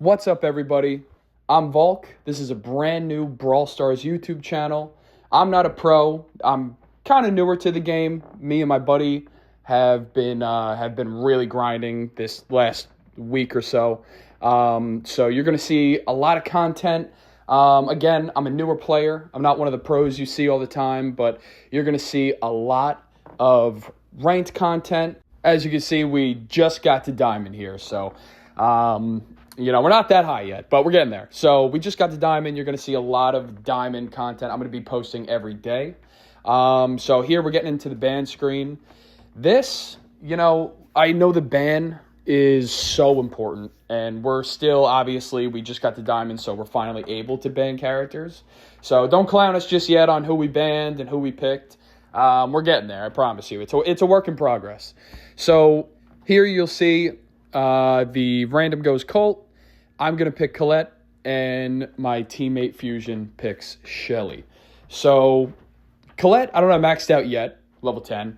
What's up, everybody? I'm Volk. This is a brand new Brawl Stars YouTube channel. I'm not a pro. I'm kind of newer to the game. Me and my buddy have been really grinding this last week or so. So you're going to see a lot of content. Again, I'm a newer player. I'm not one of the pros you see all the time, but you're going to see a lot of ranked content. As you can see, we just got to Diamond here, so we're not that high yet, but we're getting there. So we just got to Diamond. You're going to see a lot of Diamond content. I'm going to be posting every day. So here we're getting into the ban screen. This, I know the ban is so important, and we're still, obviously, we just got to Diamond, so we're finally able to ban characters. So don't clown us just yet on who we banned and who we picked. We're getting there, I promise you. It's a work in progress. So here you'll see the random goes Colt. I'm going to pick Colette, and my teammate Fusion picks Shelly. So Colette, I don't have maxed out yet, level 10.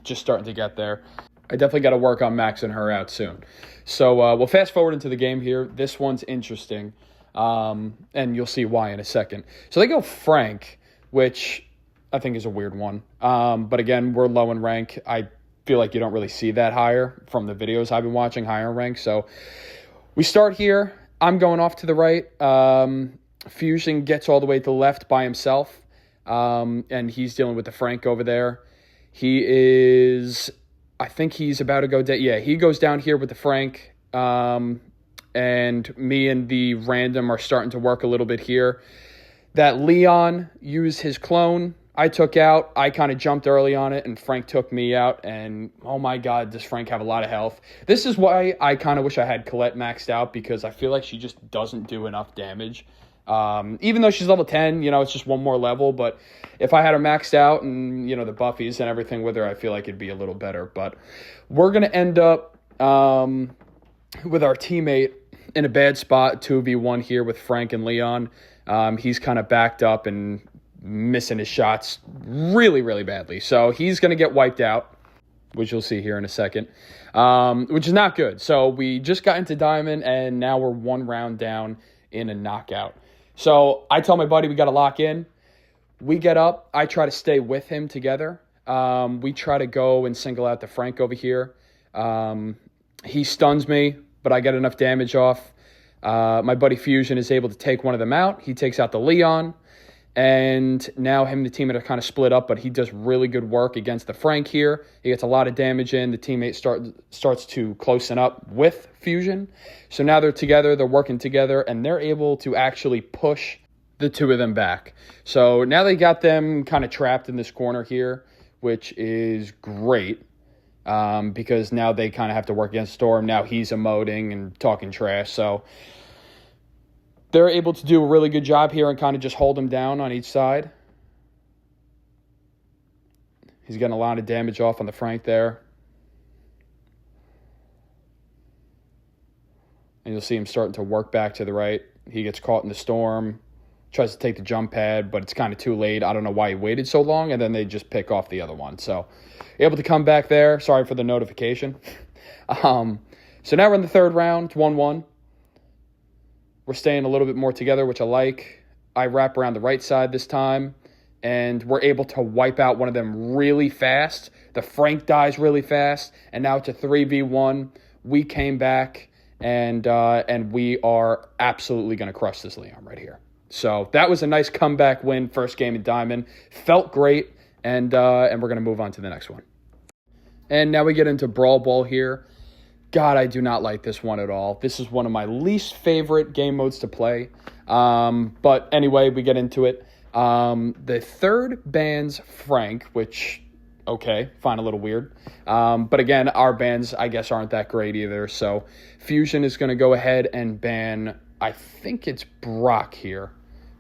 Just starting to get there. I definitely got to work on maxing her out soon. So we'll fast forward into the game here. This one's interesting, and you'll see why in a second. So they go Frank, which I think is a weird one. But again, we're low in rank. I feel like you don't really see that higher from the videos I've been watching, higher in rank. So we start here. I'm going off to the right. Fusion gets all the way to the left by himself, and he's dealing with the Frank over there. I think he's about to go down. Yeah, he goes down here with the Frank, and me and the random are starting to work a little bit here. That Leon used his clone. I took out. I kind of jumped early on it, and Frank took me out. And, oh, my God, does Frank have a lot of health. This is why I kind of wish I had Colette maxed out, because I feel like she just doesn't do enough damage. Even though she's level 10, it's just one more level. But if I had her maxed out and, the buffies and everything with her, I feel like it'd be a little better. But we're going to end up with our teammate in a bad spot, 2v1 here with Frank and Leon. He's kind of backed up and missing his shots really, really badly. So he's going to get wiped out, which you'll see here in a second, which is not good. So we just got into Diamond, and now we're one round down in a knockout. So I tell my buddy we got to lock in. We get up. I try to stay with him together. We try to go and single out the Frank over here. He stuns me, but I get enough damage off. My buddy Fusion is able to take one of them out. He takes out the Leon. And now him and the teammate are kind of split up, but he does really good work against the Frank here. He gets a lot of damage in. The teammate starts to closen up with Fusion. So now they're together, they're working together, and they're able to actually push the two of them back. So now they got them kind of trapped in this corner here, which is great, because now they kind of have to work against Storm. Now he's emoting and talking trash, so they're able to do a really good job here and kind of just hold him down on each side. He's getting a lot of damage off on the Frank there. And you'll see him starting to work back to the right. He gets caught in the Storm, tries to take the jump pad, but it's kind of too late. I don't know why he waited so long, and then they just pick off the other one. So able to come back there. Sorry for the notification. So now we're in the third round. It's 1-1. We're staying a little bit more together, which I like. I wrap around the right side this time, and we're able to wipe out one of them really fast. The Frank dies really fast, and now it's a 3v1. We came back, and we are absolutely going to crush this Leon right here. So that was a nice comeback win, first game in Diamond. Felt great, and we're going to move on to the next one. And now we get into Brawl Ball here. God, I do not like this one at all. This is one of my least favorite game modes to play. But anyway, we get into it. The third bans Frank, which, okay, find a little weird. But again, our bans, I guess, aren't that great either. So Fusion is going to go ahead and ban, I think it's Brock here,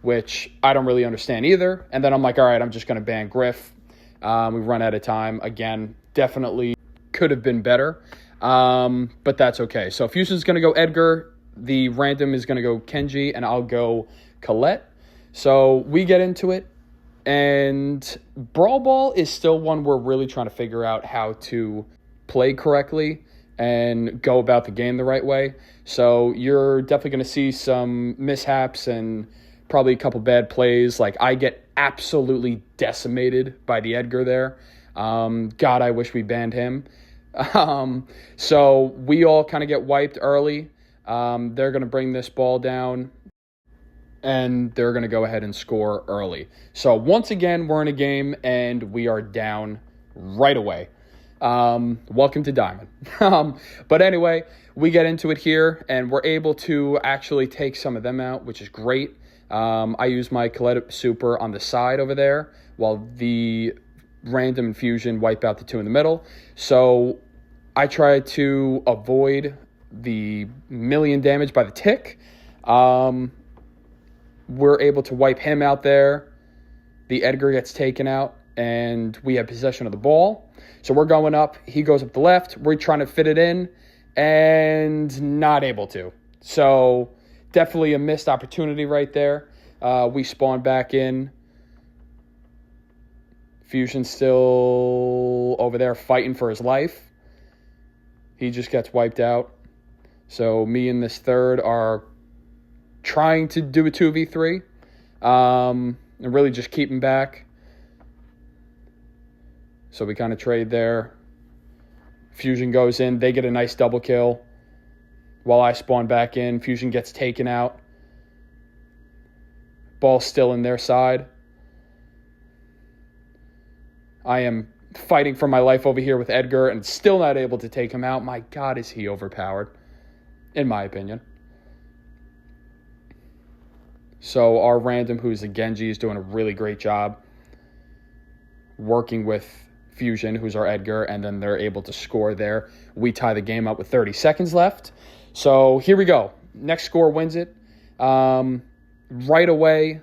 which I don't really understand either. And then I'm like, all right, I'm just going to ban Griff. We run out of time. Again, definitely could have been better. But that's okay. So Fusion's going to go Edgar. The random is going to go Kenji, and I'll go Colette. So we get into it, and Brawl Ball is still one we're really trying to figure out how to play correctly. and go about the game the right way. So you're definitely going to see some mishaps and probably a couple bad plays. Like, I get absolutely decimated by the Edgar there. God, I wish we banned him. So we all kind of get wiped early. They're going to bring this ball down, and they're going to go ahead and score early. So once again, we're in a game, and we are down right away. Welcome to Diamond. But anyway, we get into it here, and we're able to actually take some of them out, which is great. I use my Colette Super on the side over there, while the random infusion wipe out the two in the middle. So I try to avoid the million damage by the tick. We're able to wipe him out there. The Edgar gets taken out, and we have possession of the ball. So we're going up. He goes up the left. We're trying to fit it in, and not able to. So definitely a missed opportunity right there. We spawn back in. Fusion still over there fighting for his life. He just gets wiped out. So me and this third are trying to do a 2v3 and really just keep him back. So we kind of trade there. Fusion goes in. They get a nice double kill while I spawn back in. Fusion gets taken out. Ball's still in their side. I am fighting for my life over here with Edgar and still not able to take him out. My God, is he overpowered, in my opinion. So our random, who's a Genji, is doing a really great job working with Fusion, who's our Edgar, and then they're able to score there. We tie the game up with 30 seconds left. So here we go. Next score wins it. Right away,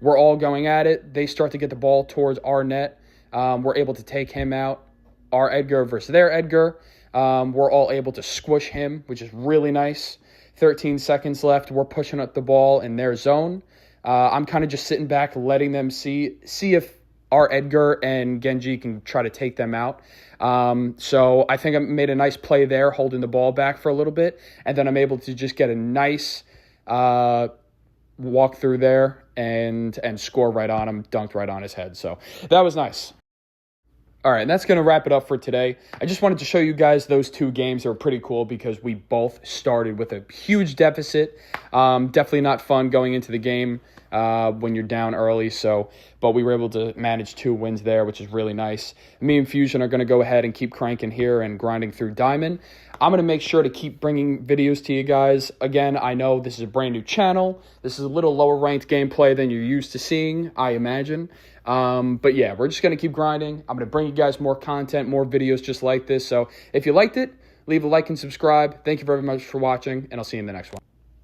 we're all going at it. They start to get the ball towards our net. We're able to take him out. Our Edgar versus their Edgar. We're all able to squish him, which is really nice. 13 seconds left. We're pushing up the ball in their zone. I'm kind of just sitting back, letting them see if our Edgar and Genji can try to take them out. So I think I made a nice play there, holding the ball back for a little bit. And then I'm able to just get a nice walk through there and score right on him, dunked right on his head. So that was nice. All right, and that's going to wrap it up for today. I just wanted to show you guys those two games. They were pretty cool because we both started with a huge deficit. Definitely not fun going into the game when you're down early. But we were able to manage 2 wins there, which is really nice. Me and Fusion are going to go ahead and keep cranking here and grinding through Diamond. I'm going to make sure to keep bringing videos to you guys. Again, I know this is a brand new channel. This is a little lower ranked gameplay than you're used to seeing, I imagine. But yeah, we're just going to keep grinding. I'm going to bring you guys more content, more videos just like this. So if you liked it, leave a like and subscribe. Thank you very much for watching, and I'll see you in the next one.